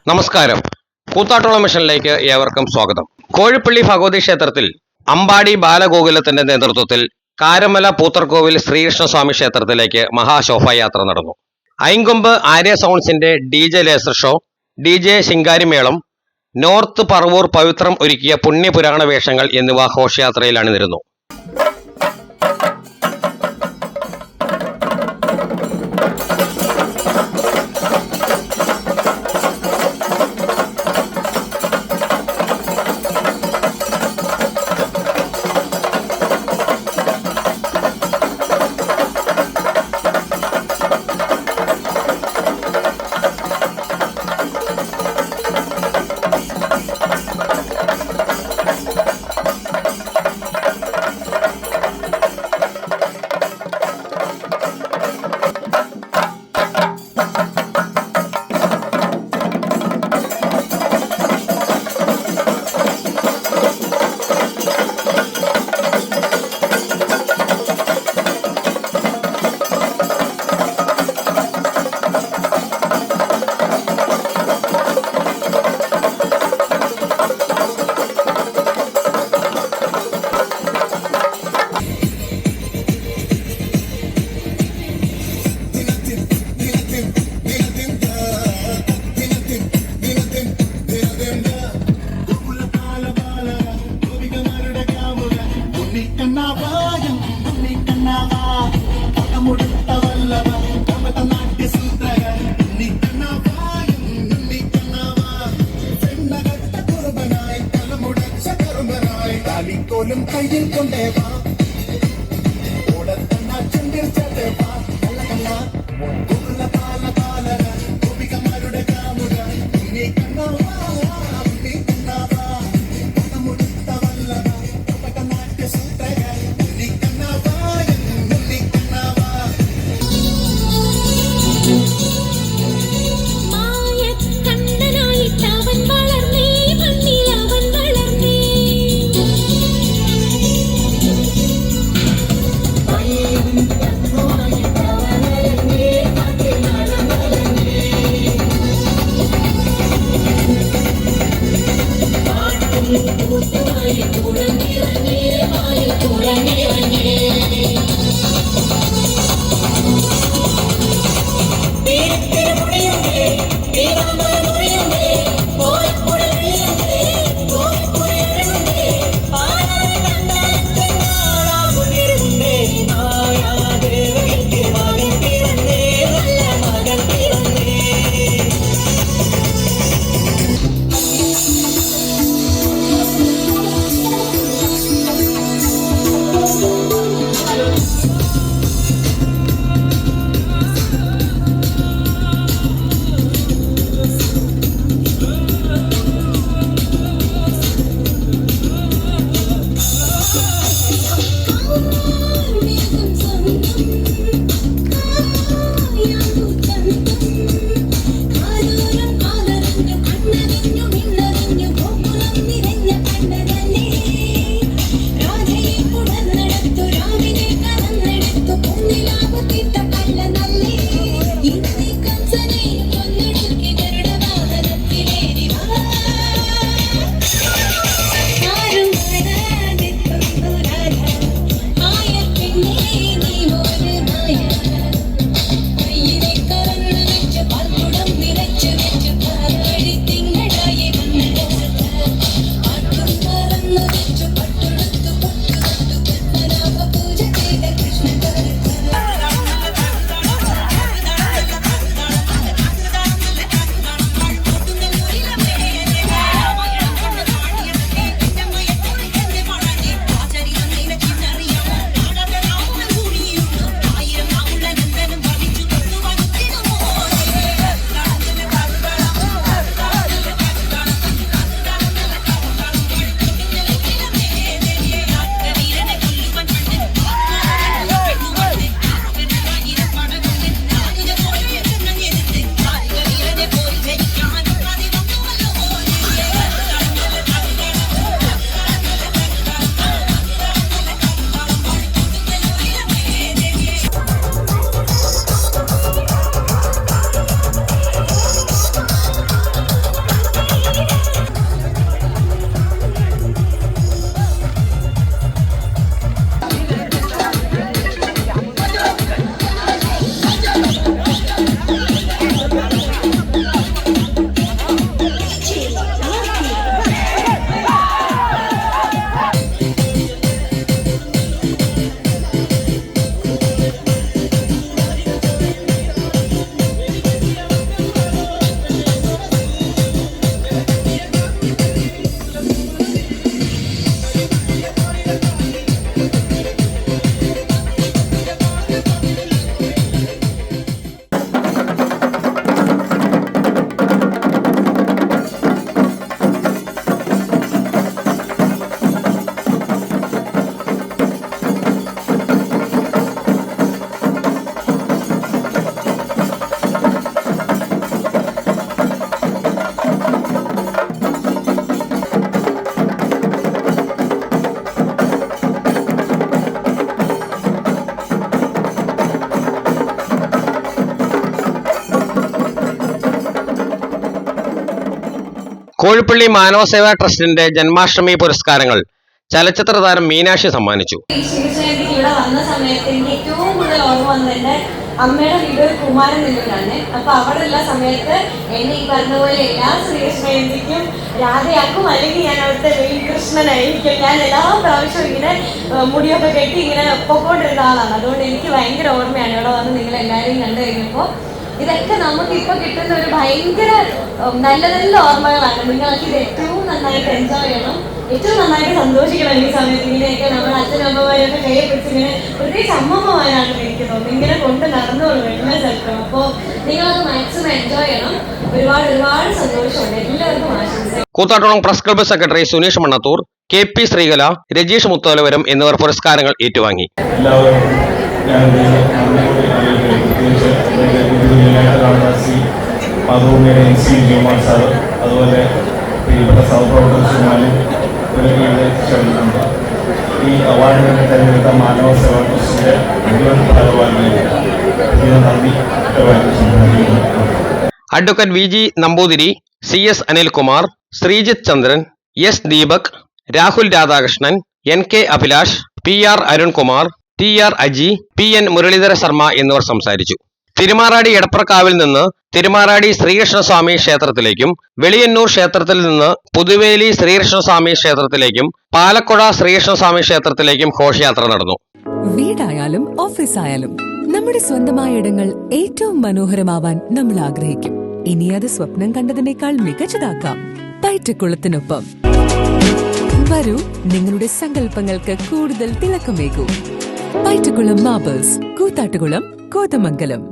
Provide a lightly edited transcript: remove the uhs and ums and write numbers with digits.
നമസ്കാരം. കൂത്താട്ടോളം മിഷനിലേക്ക് ഏവർക്കും സ്വാഗതം. കോഴിപ്പള്ളി ഭഗവതി ക്ഷേത്രത്തിൽ അമ്പാടി ബാലഗോകുലത്തിന്റെ നേതൃത്വത്തിൽ കാരമല പൂത്തർകോവിൽ ശ്രീകൃഷ്ണസ്വാമി ക്ഷേത്രത്തിലേക്ക് മഹാശോഭായാത്ര നടന്നു. ഐങ്കൊമ്പ് ആര്യ സൗണ്ട്സിന്റെ DJ ലേസർ ഷോ, DJ ശിങ്കാരിമേളം, നോർത്ത് പറവൂർ പവിത്രം ഒരുക്കിയ പുണ്യപുരാണ വേഷങ്ങൾ എന്നിവ ഘോഷയാത്രയിൽ അണിനിരുന്നു. ും കയ്യിൽ കൊണ്ടേവാ ഓടത്തന്ന ചുണ്ടിൽ ചേട്ടേവാ കല്ല കല്ല പാല പാലക ഗോപികമാരുടെ കാമുക ഉണ്ണി കണ്ണാവാ ഉണ്ണി കണ്ണാവാ മുടുത്ത വല്ലവ നാട്യ സൂത്രക ഉണ്ണി കണ്ണാവാ ഉണ്ണി കണ്ണാവാ കോഴിപ്പള്ളി മാനവസേവാ ട്രസ്റ്റിന്റെ ജന്മാഷ്ടമി പുരസ്കാരങ്ങൾ ചലച്ചിത്ര താരം മീനാക്ഷി സമ്മാനിച്ചു. ശിവജയന്തിക്ക് ഇവിടെ വന്ന സമയത്ത് എനിക്ക് ഏറ്റവും കൂടുതൽ ഓർമ്മ വന്നത് എൻ്റെ അമ്മയുടെ വീട് കുമാരനെല്ലൂരാണ്. അപ്പൊ അവിടെ ഉള്ള സമയത്ത് എന്നെ ഈ പറഞ്ഞതുപോലെ എല്ലാ ശ്രീകൃഷ്ണ ജയന്തിക്കും രാധയാക്കും, അല്ലെങ്കിൽ ഞാൻ അവിടുത്തെ വെയിൽകൃഷ്ണനായിരിക്കും. ഞാൻ എല്ലാ പ്രാവശ്യവും ഇങ്ങനെ മുടിയൊക്കെ കെട്ടി ഇങ്ങനെ പൊക്കോണ്ടിരുന്ന ആളാണ്. അതുകൊണ്ട് എനിക്ക് ഭയങ്കര ഓർമ്മയാണ് ഇവിടെ വന്ന് നിങ്ങളെല്ലാവരെയും കണ്ടു കഴിഞ്ഞപ്പോൾ. ഇതൊക്കെ നമുക്ക് ഇപ്പൊ കിട്ടുന്ന ഒരു ഭയങ്കര നല്ല നല്ല ഓർമ്മകളാണ്. നിങ്ങൾക്ക് ഇത് ഏറ്റവും നന്നായിട്ട് എൻജോയ് ചെയ്യണം, ഏറ്റവും നന്നായിട്ട് സന്തോഷിക്കണം. ഈ സമയത്ത് ഇങ്ങനെയൊക്കെ നമ്മുടെ അച്ഛനമ്മമാരെയൊക്കെ കയ്യെ പിടിച്ച് ഇങ്ങനെ പ്രത്യേകിച്ച് അമ്മമ്മമാരാണ് എനിക്ക് തോന്നുന്നത് ഇങ്ങനെ കൊണ്ട് നടന്നോളൂ എല്ലാ സ്ഥലത്തും. അപ്പോൾ നിങ്ങളത് മാക്സിമം എൻജോയ് ചെയ്യണം. ഒരുപാട് ഒരുപാട് സന്തോഷമുണ്ട്. എല്ലാവർക്കും ആശംസ. Koothattukulam press club secretary Suneesh Mannathoor, KP Sreekala, Rajeesh Mutholavaram എന്നിവർ പുരസ്കാരങ്ങൾ ഏറ്റുവാങ്ങി. അതുപോലെ പ്രിയപ്പെട്ട സഹപ്രവർത്തകന്മാരും ചേർന്നിട്ടുണ്ട്. ഈ അവാർഡിനെ തെരഞ്ഞെടുത്ത മാനവ സേവാ ട്രസ്റ്റിന്റെ മുഴുവൻ ഭാരവാഹികളെ നന്ദി advocate VG Namboothiri, CS Anilkumar, Sreejith Chandran, S Deepak, Rahul Radhakrishnan, NK Abhilash, PR Arunkumar, TR Aji, PN Muraleedhara Sharma എന്നിവർ സംസാരിച്ചു. തിരുമാറാടി എടപ്രക്കാവിൽ നിന്ന് തിരുമാറാടി ശ്രീകൃഷ്ണസ്വാമി ക്ഷേത്രത്തിലേക്കും, വെളിയന്നൂർ ക്ഷേത്രത്തിൽ നിന്ന് പുതുവേലി ശ്രീകൃഷ്ണസ്വാമി ക്ഷേത്രത്തിലേക്കും, പാലക്കുഴ ശ്രീകൃഷ്ണസ്വാമി ക്ഷേത്രത്തിലേക്കും ഘോഷയാത്ര നടന്നു. വീടായാലും ഓഫീസായാലും നമ്മുടെ സ്വന്തമായ ഇടങ്ങൾ ഏറ്റവും മനോഹരമാവാൻ നമ്മൾ ആഗ്രഹിക്കും. ഇനി അത് സ്വപ്നം കണ്ടതിനേക്കാൾ മികച്ചതാക്കാം പയറ്റക്കുളത്തിനൊപ്പം. വരൂ, നിങ്ങളുടെ സങ്കല്പങ്ങൾക്ക് കൂടുതൽ തിളക്കമേകൂ. പയറ്റക്കുളം മാർബിൾസ്, കൂത്താട്ടുകുളം, കോതമംഗലം.